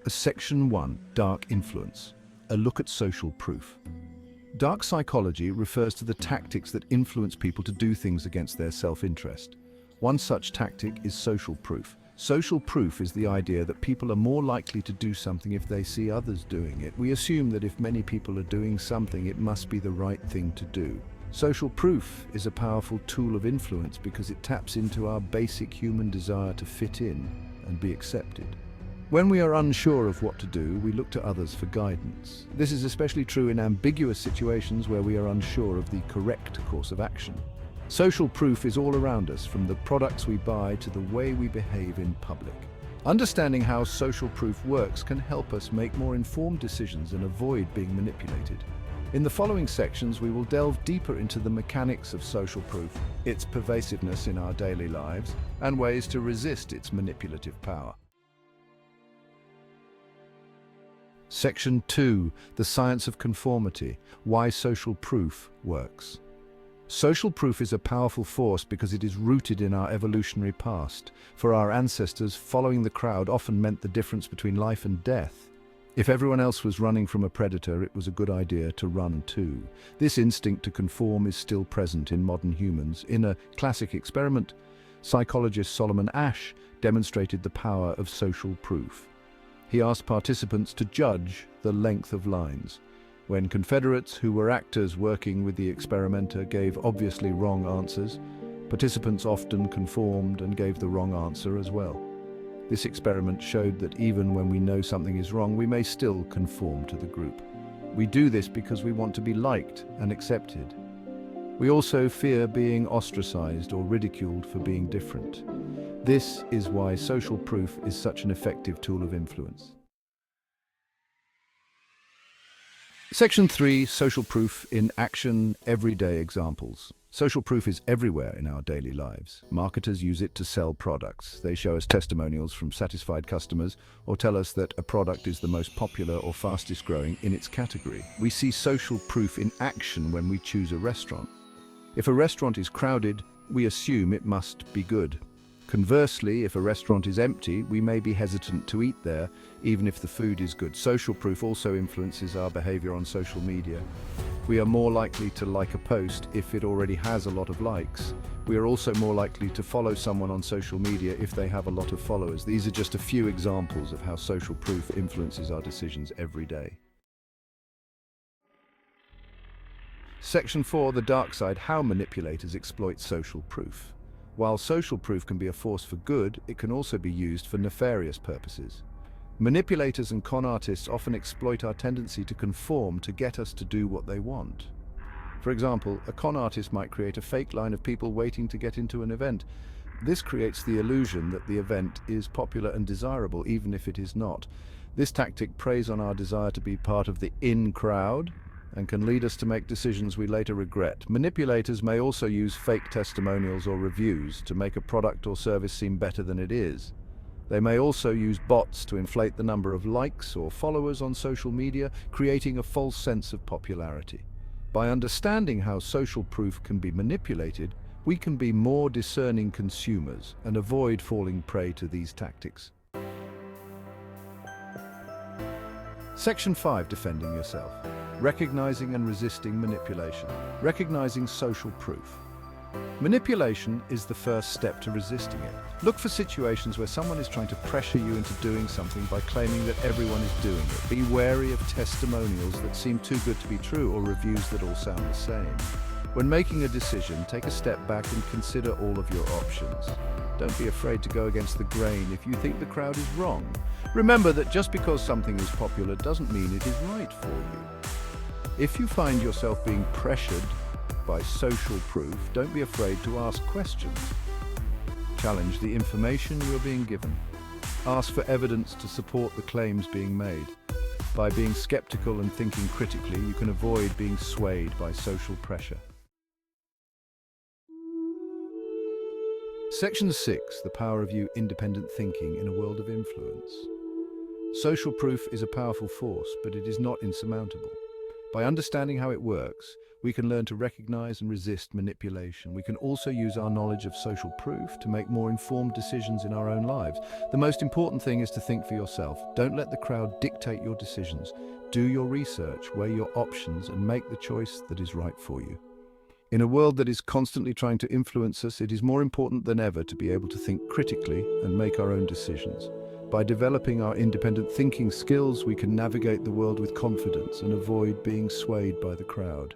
Section 1, Dark Influence. A look at social proof. Dark psychology refers to the tactics that influence people to do things against their self-interest. One such tactic is social proof. Social proof is the idea that people are more likely to do something if they see others doing it. We assume that if many people are doing something, it must be the right thing to do. Social proof is a powerful tool of influence because it taps into our basic human desire to fit in and be accepted. When we are unsure of what to do, we look to others for guidance. This is especially true in ambiguous situations where we are unsure of the correct course of action. Social proof is all around us, from the products we buy to the way we behave in public. Understanding how social proof works can help us make more informed decisions and avoid being manipulated. In the following sections, we will delve deeper into the mechanics of social proof, its pervasiveness in our daily lives, and ways to resist its manipulative power. Section 2, The Science of Conformity, Why Social Proof Works. Social proof is a powerful force because it is rooted in our evolutionary past. For our ancestors, following the crowd often meant the difference between life and death. If everyone else was running from a predator, it was a good idea to run too. This instinct to conform is still present in modern humans. In a classic experiment, psychologist Solomon Asch demonstrated the power of social proof. He asked participants to judge the length of lines. When Confederates, who were actors working with the experimenter, gave obviously wrong answers, participants often conformed and gave the wrong answer as well. This experiment showed that even when we know something is wrong, we may still conform to the group. We do this because we want to be liked and accepted. We also fear being ostracized or ridiculed for being different. This is why social proof is such an effective tool of influence. Section 3, Social Proof in Action, Everyday Examples. Social proof is everywhere in our daily lives. Marketers use it to sell products. They show us testimonials from satisfied customers or tell us that a product is the most popular or fastest growing in its category. We see social proof in action when we choose a restaurant. If a restaurant is crowded, we assume it must be good. Conversely, if a restaurant is empty, we may be hesitant to eat there, even if the food is good. Social proof also influences our behavior on social media. We are more likely to like a post if it already has a lot of likes. We are also more likely to follow someone on social media if they have a lot of followers. These are just a few examples of how social proof influences our decisions every day. Section 4, The Dark Side, How Manipulators Exploit Social Proof. While social proof can be a force for good, it can also be used for nefarious purposes. Manipulators and con artists often exploit our tendency to conform to get us to do what they want. For example, a con artist might create a fake line of people waiting to get into an event. This creates the illusion that the event is popular and desirable, even if it is not. This tactic preys on our desire to be part of the in crowd and can lead us to make decisions we later regret. Manipulators may also use fake testimonials or reviews to make a product or service seem better than it is. They may also use bots to inflate the number of likes or followers on social media, creating a false sense of popularity. By understanding how social proof can be manipulated, we can be more discerning consumers and avoid falling prey to these tactics. Section 5, Defending Yourself. Recognizing and resisting manipulation. Recognizing social proof. Manipulation is the first step to resisting it. Look for situations where someone is trying to pressure you into doing something by claiming that everyone is doing it. Be wary of testimonials that seem too good to be true or reviews that all sound the same. When making a decision, take a step back and consider all of your options. Don't be afraid to go against the grain if you think the crowd is wrong. Remember that just because something is popular doesn't mean it is right for you. If you find yourself being pressured by social proof, don't be afraid to ask questions. Challenge the information you are being given. Ask for evidence to support the claims being made. By being skeptical and thinking critically, you can avoid being swayed by social pressure. Section 6, The Power of Independent Thinking in a World of Influence. Social proof is a powerful force, but it is not insurmountable. By understanding how it works, we can learn to recognize and resist manipulation. We can also use our knowledge of social proof to make more informed decisions in our own lives. The most important thing is to think for yourself. Don't let the crowd dictate your decisions. Do your research, weigh your options, and make the choice that is right for you. In a world that is constantly trying to influence us, it is more important than ever to be able to think critically and make our own decisions. By developing our independent thinking skills, we can navigate the world with confidence and avoid being swayed by the crowd.